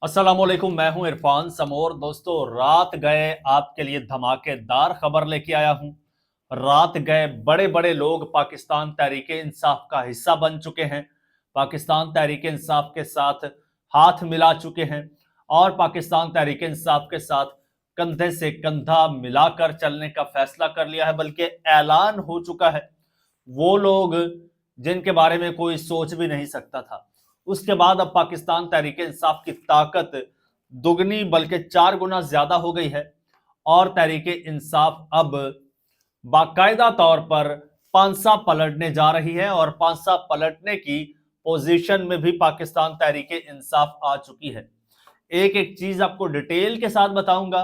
अस्सलाम वालेकुम, मैं हूं इरफान समोर। दोस्तों, रात गए आपके लिए धमाकेदार खबर लेके आया हूं। रात गए बड़े बड़े लोग पाकिस्तान तहरीक इंसाफ का हिस्सा बन चुके हैं, पाकिस्तान तहरीक इंसाफ के साथ हाथ मिला चुके हैं और पाकिस्तान तहरीक इंसाफ के साथ कंधे से कंधा मिलाकर चलने का फैसला कर लिया है, बल्कि ऐलान हो चुका है। वो लोग जिनके बारे में कोई सोच भी नहीं सकता था, उसके बाद अब पाकिस्तान तहरीक इंसाफ की ताकत दुगनी बल्कि 4 गुना ज्यादा हो गई है और तहरीक इंसाफ अब बाकायदा तौर पर पांसा पलटने जा रही है और पांसा पलटने की पोजीशन में भी पाकिस्तान तहरीक इंसाफ आ चुकी है। एक एक चीज आपको डिटेल के साथ बताऊंगा,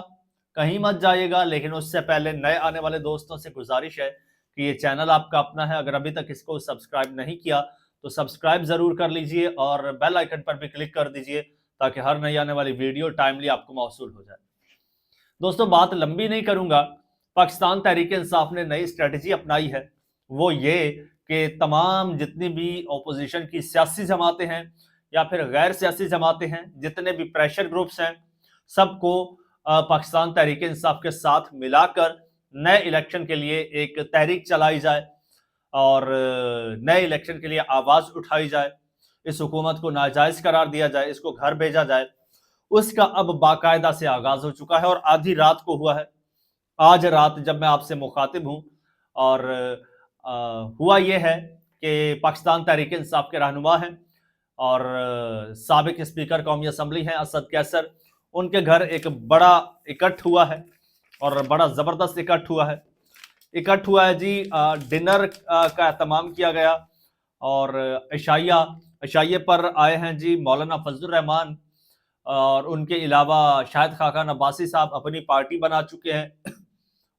कहीं मत जाइएगा। लेकिन उससे पहले नए आने वाले दोस्तों से गुजारिश है कि ये चैनल आपका अपना है, अगर अभी तक इसको सब्सक्राइब नहीं किया तो सब्सक्राइब जरूर कर लीजिए और बेल आइकन पर भी क्लिक कर दीजिए ताकि हर नई आने वाली वीडियो टाइमली आपको मौसूल हो जाए। दोस्तों, बात लंबी नहीं करूंगा। पाकिस्तान तहरीक इंसाफ ने नई स्ट्रेटजी अपनाई है, वो ये कि तमाम जितनी भी ओपोजिशन की सियासी जमातें हैं या फिर गैर सियासी जमातें हैं, जितने भी प्रेशर ग्रुप्स हैं, सबको पाकिस्तान तहरीक इंसाफ के साथ मिलाकर नए इलेक्शन के लिए एक तहरीक चलाई जाए और नए इलेक्शन के लिए आवाज उठाई जाए। इस हुकूमत को नाजायज करार दिया जाए, इसको घर भेजा जाए। उसका अब बाकायदा से आगाज हो चुका है और आधी रात को हुआ है। आज रात जब मैं आपसे मुखातिब हूं और हुआ यह है कि पाकिस्तान तहरीक इंसाफ के रहनुमा हैं और साबिक स्पीकर कौमी असम्बली हैं असद कैसर, उनके घर एक बड़ा इकट्ठ हुआ है और बड़ा जबरदस्त इकट्ठ हुआ है जी। डिनर का एहतमाम किया गया और इशाइये पर आए हैं जी मौलाना फजलुर रहमान और उनके अलावा शाहिद खाकान अब्बासी साहब अपनी पार्टी बना चुके हैं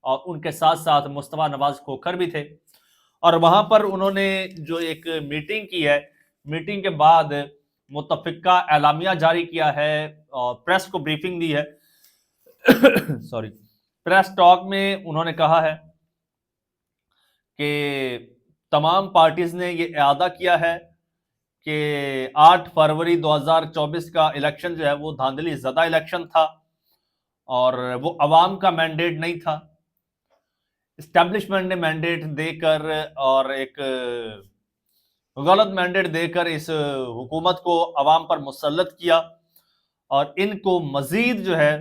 और उनके साथ साथ मुस्तफा नवाज खोखर भी थे। और वहां पर उन्होंने जो एक मीटिंग की है, मीटिंग के बाद मुतफिका एलामिया जारी किया है और प्रेस को ब्रीफिंग दी है। सॉरी, प्रेस टॉक में उन्होंने कहा है कि तमाम पार्टीज ने ये इरादा किया है कि 8 फरवरी 2024 का इलेक्शन जो है वो धांधली ज़दा इलेक्शन था और वो अवाम का मैंडेट नहीं था। इस्टेब्लिशमेंट ने मैंडेट देकर और एक गलत मैंडेट देकर इस हुकूमत को अवाम पर मुसल्लत किया और इनको मजीद जो है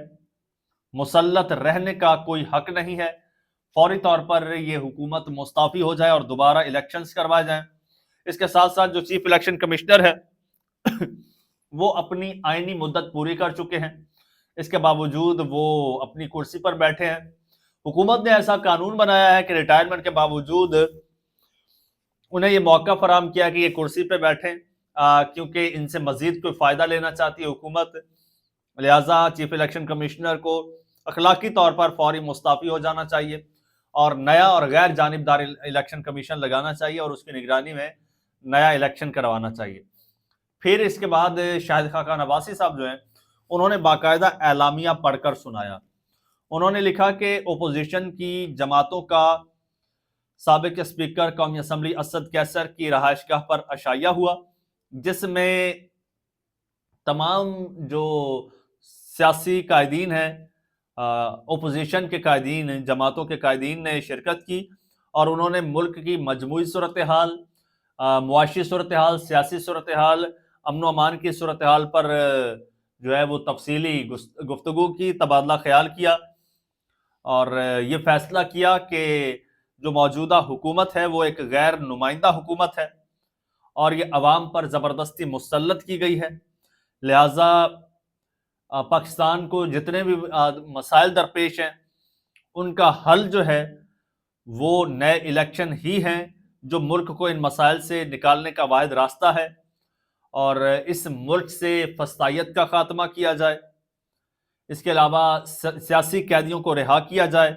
मुसल्लत रहने का कोई हक नहीं है। फौरी तौर पर ये हुकूमत मुस्ताफी हो जाए और दोबारा इलेक्शंस करवाए जाएं। इसके साथ साथ जो चीफ इलेक्शन कमिश्नर है वो अपनी आईनी मुद्दत पूरी कर चुके हैं, इसके बावजूद वो अपनी कुर्सी पर बैठे हैं। हुकूमत ने ऐसा कानून बनाया है कि रिटायरमेंट के बावजूद उन्हें ये मौका फराम किया कि ये कुर्सी पर बैठें, क्योंकि इनसे मजीद कोई फायदा लेना चाहती है हुकूमत। लिहाजा चीफ इलेक्शन कमिश्नर को अखलाकी तौर पर फौरी मुस्ताफी हो जाना चाहिए और नया और गैर जानिबदार इलेक्शन कमीशन लगाना चाहिए और उसकी निगरानी में नया इलेक्शन करवाना चाहिए। फिर इसके बाद शाहिद खाकान अब्बासी साहब जो हैं उन्होंने बाकायदा एलामिया पढ़कर सुनाया। उन्होंने लिखा कि ओपोजिशन की जमातों का साबिक स्पीकर कौमी असम्बली असद कैसर की रहायशगाह पर अशाया हुआ, जिसमें तमाम जो सियासी कायदीन हैं, ओपोजिशन के कायदीन, जमातों के कायदीन ने शिरकत की और उन्होंने मुल्क की मजमूई सूरत हाल, मुआशी सूरत हाल, सियासी सूरत हाल, अमन अमान की सूरत हाल पर जो है वो तफसीली गुफ्तगू की, तबादला ख्याल किया और ये फैसला किया कि जो मौजूदा हुकूमत है वो एक गैर नुमाइंदा हुकूमत है और ये अवाम पर ज़बरदस्ती मुसल्लत की गई है। लिहाजा पाकिस्तान को जितने भी मसाइल दरपेश हैं उनका हल जो है वो नए इलेक्शन ही हैं, जो मुल्क को इन मसाइल से निकालने का वाहिद रास्ता है और इस मुल्क से फस्तायत का खात्मा किया जाए। इसके अलावा सियासी कैदियों को रिहा किया जाए,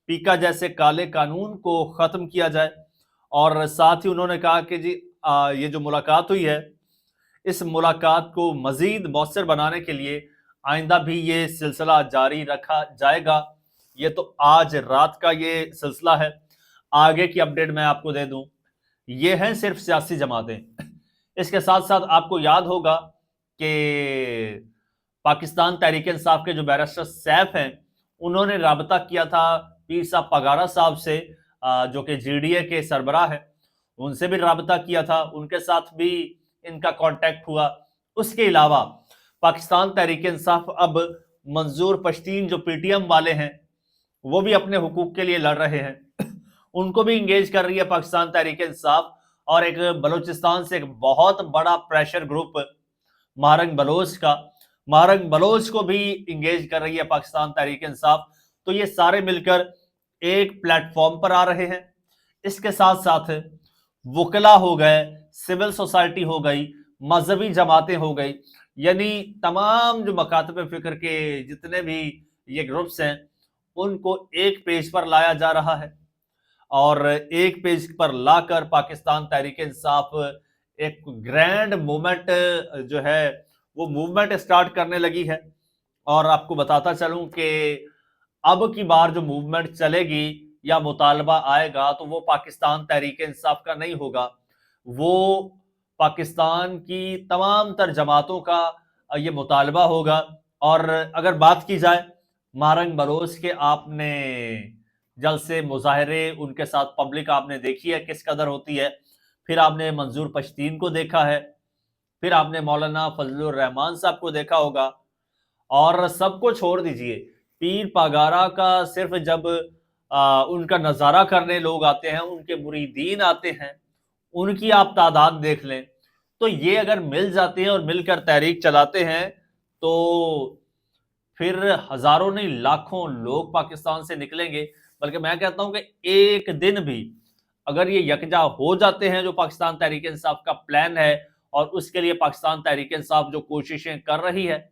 पीका जैसे काले कानून को ख़त्म किया जाए और साथ ही उन्होंने कहा कि जी ये जो मुलाकात हुई है इस मुलाकात को मज़ीद मौसर बनाने के लिए आइंदा भी ये सिलसिला जारी रखा जाएगा। ये तो आज रात का ये सिलसिला है, आगे की अपडेट मैं आपको दे दूं। ये हैं सिर्फ सियासी जमातें। इसके साथ साथ आपको याद होगा कि पाकिस्तान तहरीक इंसाफ के जो बैरिस्टर सैफ हैं, उन्होंने राबता किया था पीर साहब पगारा साहब से, जो कि जीडीए के सरबराह है, उनसे भी राबता किया था, उनके साथ भी इनका कांटेक्ट हुआ। उसके अलावा पाकिस्तान तहरीक इंसाफ अब मंजूर पश्तीन जो पीटीएम वाले हैं, वो भी अपने हुकूक के लिए लड़ रहे हैं, उनको भी इंगेज कर रही है पाकिस्तान तहरीक इंसाफ। और एक बलूचिस्तान से एक बहुत बड़ा प्रेशर ग्रुप महारंग बलोच का, महारंग बलोच को भी इंगेज कर रही है पाकिस्तान तहरीक इंसाफ। तो ये सारे मिलकर एक प्लेटफॉर्म पर आ रहे हैं। इसके साथ साथ वकला हो गए, सिविल सोसाइटी हो गई, मजहबी जमातें हो गई, यानी तमाम जो मकातब फिक्र के जितने भी ये ग्रुप्स हैं, उनको एक पेज पर लाया जा रहा है। और एक पेज पर लाकर पाकिस्तान तहरीक इंसाफ एक ग्रैंड मूवमेंट जो है वो मूवमेंट स्टार्ट करने लगी है। और आपको बताता चलूं कि अब की बार जो मूवमेंट चलेगी या मुतालबा आएगा, तो वो पाकिस्तान तहरीक इंसाफ का नहीं होगा, वो पाकिस्तान की तमाम तर जमातों का ये मुतालबा होगा। और अगर बात की जाए महारंग बलोच के, आपने जलसे मुजाहरे उनके साथ पब्लिक आपने देखी है किस कदर होती है, फिर आपने मंजूर पश्तीन को देखा है, फिर आपने मौलाना फजलुर रहमान साहब को देखा होगा। और सबको छोड़ दीजिए, पीर पगारा का सिर्फ जब उनका नज़ारा करने लोग आते हैं, उनके मुरीदीन आते हैं, उनकी आप तादाद देख लें, तो ये अगर मिल जाते हैं और मिलकर तहरीक चलाते हैं, तो फिर हजारों नहीं लाखों लोग पाकिस्तान से निकलेंगे। बल्कि मैं कहता हूं कि एक दिन भी अगर ये यकजा हो जाते हैं, जो पाकिस्तान तहरीक इंसाफ का प्लान है, और उसके लिए पाकिस्तान तहरीक इंसाफ जो कोशिशें कर रही है,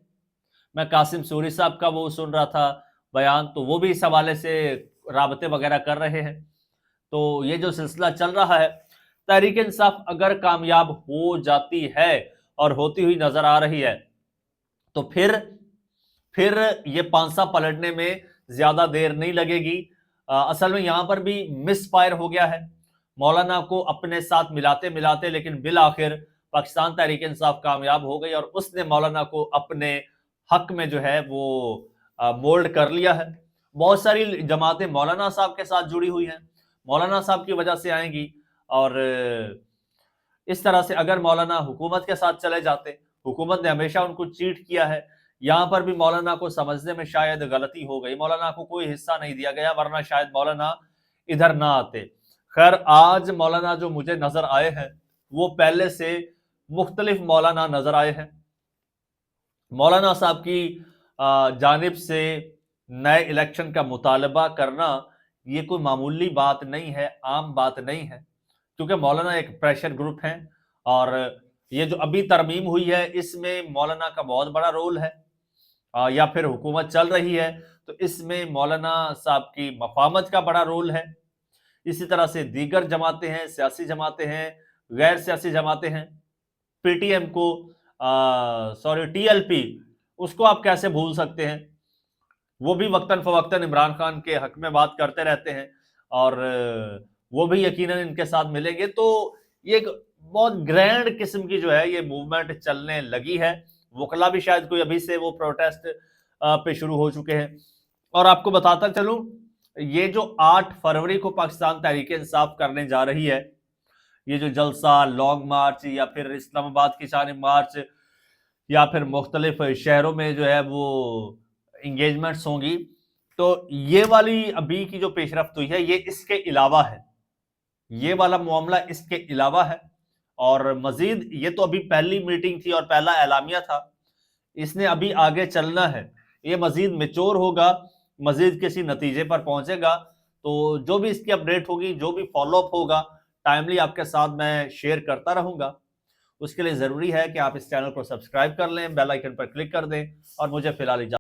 मैं कासिम सूरी साहब का वो सुन रहा था बयान, तो वो भी इस हवाले से राबते वगैरह कर रहे हैं। तो ये जो सिलसिला चल रहा है, तहरीक इंसाफ अगर कामयाब हो जाती है और होती हुई नजर आ रही है, तो फिर ये पांसा पलटने में ज्यादा देर नहीं लगेगी। असल में यहां पर भी मिस फायर हो गया है, मौलाना को अपने साथ मिलाते मिलाते, लेकिन बिल आखिर पाकिस्तान तहरीक इंसाफ कामयाब हो गई और उसने मौलाना को अपने हक में जो है वो मोल्ड कर लिया है। बहुत सारी जमातें मौलाना साहब के साथ जुड़ी हुई हैं, मौलाना साहब की वजह से आएंगी। और इस तरह से अगर मौलाना हुकूमत के साथ चले जाते, हुकूमत ने हमेशा उनको चीट किया है, यहां पर भी मौलाना को समझने में शायद गलती हो गई, मौलाना को कोई हिस्सा नहीं दिया गया, वरना शायद मौलाना इधर ना आते। खैर, आज मौलाना जो मुझे नजर आए हैं, वो पहले से मुख्तलिफ मौलाना नजर आए हैं। मौलाना साहब की जानिब से नए इलेक्शन का मुतालबा करना ये कोई मामूली बात नहीं है, आम बात नहीं है, क्योंकि मौलाना एक प्रेशर ग्रुप है। और ये जो अभी तरमीम हुई है, इसमें मौलाना का बहुत बड़ा रोल है, या फिर हुकूमत चल रही है तो इसमें मौलाना साहब की मफामत का बड़ा रोल है। इसी तरह से दीगर जमातें हैं, सियासी जमातें हैं, गैर सियासी जमातें हैं, पीटीएम को सॉरी टीएलपी, उसको आप कैसे भूल सकते हैं, वो भी वक्तन फवक्तन इमरान खान के हक में बात करते रहते हैं, और वो भी यकीनन इनके साथ मिलेंगे। तो ये एक बहुत ग्रैंड किस्म की जो है ये मूवमेंट चलने लगी है। वकला भी शायद कोई अभी से वो प्रोटेस्ट पे शुरू हो चुके हैं। और आपको बताता चलूं, ये जो 8 फरवरी को पाकिस्तान तहरीक इंसाफ करने जा रही है, ये जो जलसा, लॉन्ग मार्च, या फिर इस्लामाबाद की जानिब मार्च, या फिर मुख्तलिफ शहरों में जो है वो इंगेजमेंट्स होंगी, तो ये वाली अभी की जो पेशरफ्त हुई है, ये इसके अलावा है, ये वाला मामला इसके अलावा है। और मजीद ये तो अभी पहली मीटिंग थी और पहला एलामिया था, इसने अभी आगे चलना है, ये मजीद मैच्योर होगा, मजीद किसी नतीजे पर पहुंचेगा। तो जो भी इसकी अपडेट होगी, जो भी फॉलोअप होगा, टाइमली आपके साथ मैं शेयर करता रहूंगा। उसके लिए ज़रूरी है कि आप इस चैनल को सब्सक्राइब कर लें, बेल आइकन पर क्लिक कर दें, और मुझे फिलहाल